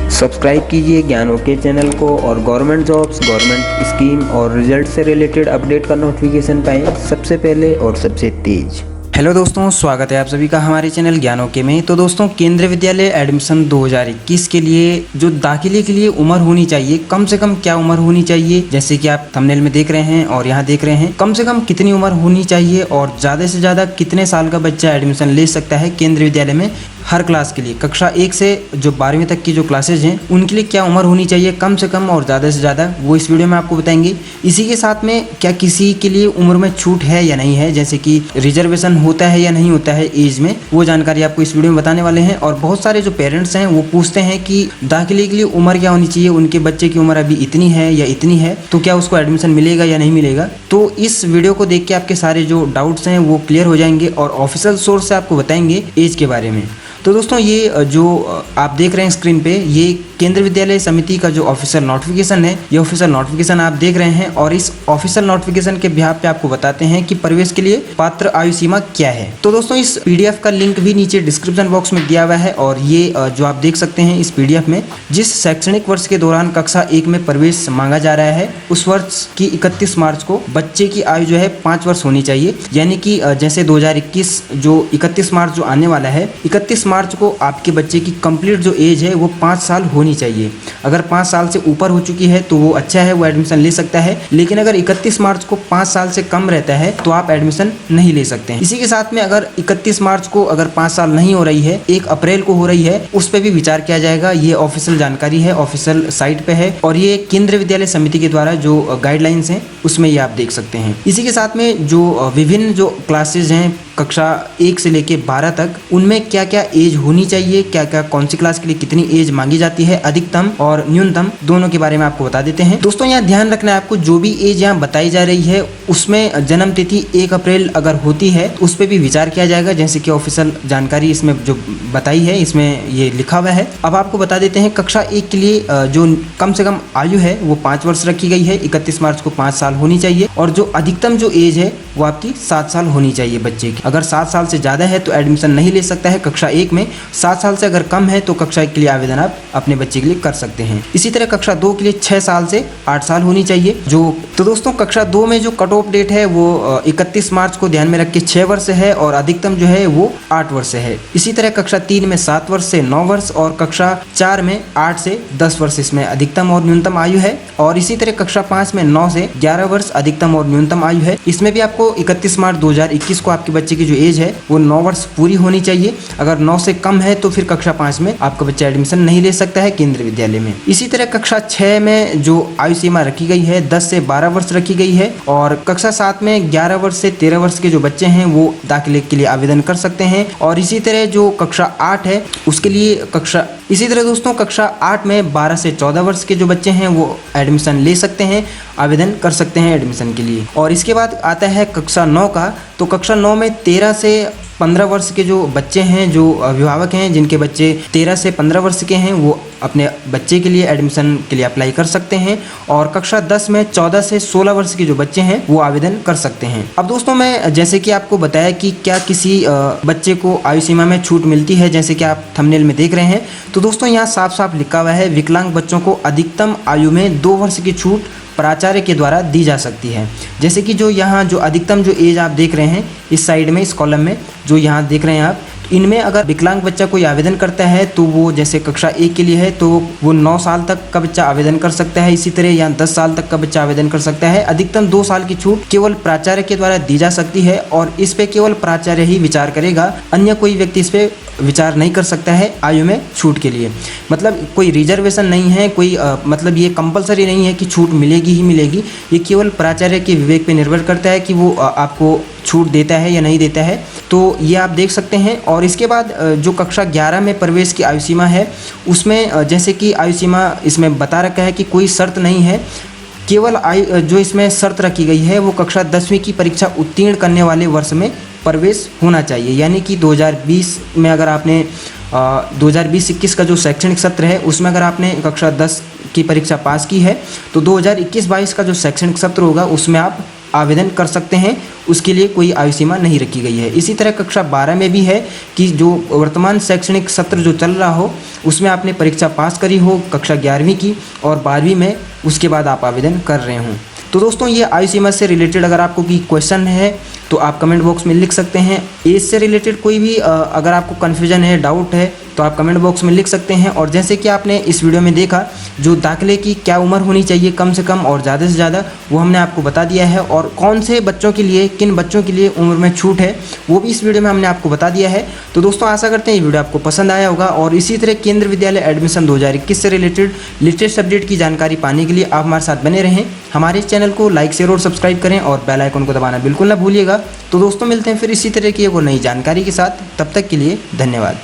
Subscribe कीजिए ज्ञानों के channel को और गवर्नमेंट जॉब्स, गवर्नमेंट स्कीम और रिजल्ट से रिलेटेड अपडेट का नोटिफिकेशन पाएं सबसे पहले और सबसे तेज। हेलो दोस्तों, स्वागत है आप सभी का हमारे चैनल ज्ञानों के में। तो दोस्तों, केंद्रीय विद्यालय एडमिशन 2021 के लिए जो दाखिले के लिए उम्र होनी चाहिए, कम से कम क्या उम्र होनी चाहिए, जैसे कि आप थंबनेल में देख रहे हैं और यहाँ देख रहे हैं, कम से कम कितनी उम्र होनी चाहिए और ज़्यादा से ज़्यादा कितने साल का बच्चा एडमिशन ले सकता है केंद्रीय विद्यालय में। हर क्लास के लिए कक्षा 1 से जो 12वीं तक की जो क्लासेज हैं उनके लिए क्या उम्र होनी चाहिए कम से कम और ज़्यादा से ज़्यादा, वो इस वीडियो में आपको बताएंगे। इसी के साथ में क्या किसी के लिए उम्र में छूट है या नहीं है, जैसे कि रिजर्वेशन होता है या नहीं होता है एज में, वो जानकारी आपको इस वीडियो में बताने वाले हैं। और बहुत सारे जो पेरेंट्स हैं वो पूछते हैं कि दाखिले के लिए उम्र क्या होनी चाहिए, उनके बच्चे की उम्र अभी इतनी है या इतनी है, तो क्या उसको एडमिशन मिलेगा या नहीं मिलेगा। तो इस वीडियो को देख के आपके सारे जो डाउट्स हैं वो क्लियर हो जाएंगे और ऑफिशियल सोर्स से आपको बताएंगे एज के बारे में। तो दोस्तों, ये जो आप देख रहे हैं स्क्रीन पे, ये केंद्रीय विद्यालय समिति का जो ऑफिशियल नोटिफिकेशन है, ये ऑफिशियल नोटिफिकेशन आप देख रहे हैं। और इस ऑफिशियल नोटिफिकेशन के बिहाफ पे आपको बताते हैं कि प्रवेश के लिए पात्र आयु सीमा क्या है। तो दोस्तों, इस पीडीएफ का लिंक भी नीचे डिस्क्रिप्शन बॉक्स में दिया हुआ है। और ये जो आप देख सकते हैं इस पीडीएफ में, जिस शैक्षणिक वर्ष के दौरान कक्षा 1 में प्रवेश मांगा जा रहा है, उस वर्ष की 31 मार्च को बच्चे की आयु जो है 5 वर्ष होनी चाहिए। यानी कि जैसे 2021 जो 31 मार्च जो आने वाला है, 31 मार्च को आपके बच्चे की कंप्लीट जो एज है वो 5 साल होनी चाहिए। अगर 5 साल से ऊपर हो चुकी है तो वो अच्छा है, वो एडमिशन ले सकता है। लेकिन अगर 31 मार्च को 5 साल से कम रहता है तो आप एडमिशन नहीं ले सकते हैं। इसी के साथ में अगर 31 मार्च को अगर 5 साल नहीं हो रही है, 1 अप्रैल को हो रही है, उस पर भी विचार किया जाएगा। ये ऑफिशियल जानकारी है, ऑफिशियल साइट पे है और ये केंद्रीय विद्यालय समिति के द्वारा जो गाइडलाइंस हैं उसमें ये आप देख सकते हैं। इसी के साथ में जो विभिन्न जो क्लासेज हैं कक्षा 1 से लेके 12 तक, उनमें क्या क्या एज होनी चाहिए, क्या क्या कौन सी क्लास के लिए कितनी एज मांगी जाती है, अधिकतम और न्यूनतम, दोनों के बारे में आपको बता देते हैं। दोस्तों, यहाँ ध्यान रखना है आपको, जो भी एज यहाँ बताई जा रही है उसमें जन्म तिथि 1 अप्रैल अगर होती है उस पर भी विचार किया जाएगा, जैसे कि ऑफिशियल जानकारी इसमें जो बताई है इसमें ये लिखा हुआ है। अब आपको बता देते हैं, कक्षा 1 के लिए जो कम से कम आयु है वो 5 वर्ष रखी गई है। 31 मार्च को 5 साल होनी चाहिए और जो अधिकतम जो एज है वो आपकी 7 साल होनी चाहिए बच्चे की। अगर 7 साल से ज़्यादा है तो एडमिशन नहीं ले सकता है कक्षा 1 में। 7 साल से अगर कम है तो कक्षा 1 के लिए आवेदन आप अपने बच्चे के लिए कर सकते हैं। इसी तरह कक्षा 2 के लिए 6 साल से 8 साल होनी चाहिए। तो दोस्तों, कक्षा 2 में जो कट ऑफ डेट है वो 31 मार्च को ध्यान में रख के 6 वर्ष है और अधिकतम जो है वो 8 वर्ष है। इसी तरह कक्षा 3 में 7 वर्ष से 9 वर्ष और कक्षा 4 में 8 से 10 वर्ष इसमें अधिकतम और न्यूनतम आयु है। और इसी तरह कक्षा 5 में 9 से 11 वर्ष अधिकतम और न्यूनतम आयु है। इसमें भी आपको 31 मार्च 2021 को आपके बच्चे की जो एज है वो 9 वर्ष पूरी होनी चाहिए। अगर 9 से कम है तो फिर कक्षा 5 में आपका बच्चा एडमिशन नहीं ले सकता है केंद्रीय विद्यालय में। इसी तरह कक्षा 6 में जो आयु सीमा रखी गई है 10 से 12 वर्ष रखी गई है। और कक्षा 7 में 11 वर्ष से 13 वर्ष के जो बच्चे हैं वो दाखिले के लिए आवेदन कर सकते हैं। और इसी तरह जो कक्षा 8 है उसके लिए इसी तरह दोस्तों, कक्षा 8 में 12 से 14 वर्ष के जो बच्चे हैं वो एडमिशन ले सकते हैं, आवेदन कर सकते हैं एडमिशन के लिए। और इसके बाद आता है कक्षा 9 का। तो कक्षा 9 में 13 से 15 वर्ष के जो बच्चे हैं, जो अभिभावक हैं जिनके बच्चे 13 से 15 वर्ष के हैं, वो अपने बच्चे के लिए एडमिशन के लिए अप्लाई कर सकते हैं। और कक्षा 10 में 14 से 16 वर्ष के जो बच्चे हैं वो आवेदन कर सकते हैं। अब दोस्तों, मैं जैसे कि आपको बताया कि क्या किसी बच्चे को आयु सीमा में छूट मिलती है, जैसे कि आप थंबनेल में देख रहे हैं। तो दोस्तों, यहाँ साफ साफ लिखा हुआ है, विकलांग बच्चों को अधिकतम आयु में 2 वर्ष की छूट प्राचार्य के द्वारा दी जा सकती है। जैसे कि जो यहाँ जो अधिकतम जो एज आप देख रहे हैं इस साइड में, इस कॉलम में जो यहाँ देख रहे हैं आप, इनमें अगर विकलांग बच्चा कोई आवेदन करता है तो वो जैसे कक्षा 1 के लिए है तो वो 9 साल तक का बच्चा आवेदन कर सकता है। इसी तरह यहाँ 10 साल तक का बच्चा आवेदन कर सकता है। अधिकतम 2 साल की छूट केवल प्राचार्य के द्वारा दी जा सकती है और इस पे केवल प्राचार्य ही विचार करेगा, अन्य कोई व्यक्ति इस पे विचार नहीं कर सकता है आयु में छूट के लिए। मतलब कोई रिजर्वेशन नहीं है, कोई मतलब ये कंपलसरी नहीं है कि छूट मिलेगी ही मिलेगी। ये केवल प्राचार्य के विवेक पे निर्भर करता है कि वो आपको छूट देता है या नहीं देता है। तो ये आप देख सकते हैं। और इसके बाद जो कक्षा 11 में प्रवेश की आयु सीमा है उसमें जैसे कि आयु सीमा इसमें बता रखा है कि कोई शर्त नहीं है, केवल आयु जो इसमें शर्त रखी गई है वो कक्षा 10वीं की परीक्षा उत्तीर्ण करने वाले वर्ष में प्रवेश होना चाहिए। यानी कि 2020 में अगर आपने 2020-21 का जो शैक्षणिक सत्र है उसमें अगर आपने कक्षा 10 की परीक्षा पास की है तो 2021-22 का जो शैक्षणिक सत्र होगा उसमें आप आवेदन कर सकते हैं, उसके लिए कोई आयु सीमा नहीं रखी गई है। इसी तरह कक्षा 12 में भी है कि जो वर्तमान शैक्षणिक सत्र जो चल रहा हो उसमें आपने परीक्षा पास करी हो कक्षा 11वीं की और 12वीं में, उसके बाद आप आवेदन कर रहे हों। तो दोस्तों ये आयु सीमा से रिलेटेड अगर आपको कोई क्वेश्चन है तो आप कमेंट बॉक्स में लिख सकते हैं। एज से रिलेटेड कोई भी अगर आपको कन्फ्यूजन है, डाउट है तो आप कमेंट बॉक्स में लिख सकते हैं। और जैसे कि आपने इस वीडियो में देखा, जो दाखिले की क्या उम्र होनी चाहिए कम से कम और ज़्यादा से ज़्यादा, वो हमने आपको बता दिया है। और कौन से बच्चों के लिए, किन बच्चों के लिए उम्र में छूट है, वो भी इस वीडियो में हमने आपको बता दिया है। तो दोस्तों आशा करते हैं ये वीडियो आपको पसंद आया होगा और इसी तरह केंद्रीय विद्यालय एडमिशन 2021 से रिलेटेड लेटेस्ट अपडेट की जानकारी पाने के लिए आप हमारे साथ बने रहें। हमारे चैनल को लाइक, शेयर और सब्सक्राइब करें और बेल आइकन को दबाना बिल्कुल ना भूलिएगा। तो दोस्तों मिलते हैं फिर इसी तरह की एक और नई जानकारी के साथ, तब तक के लिए धन्यवाद।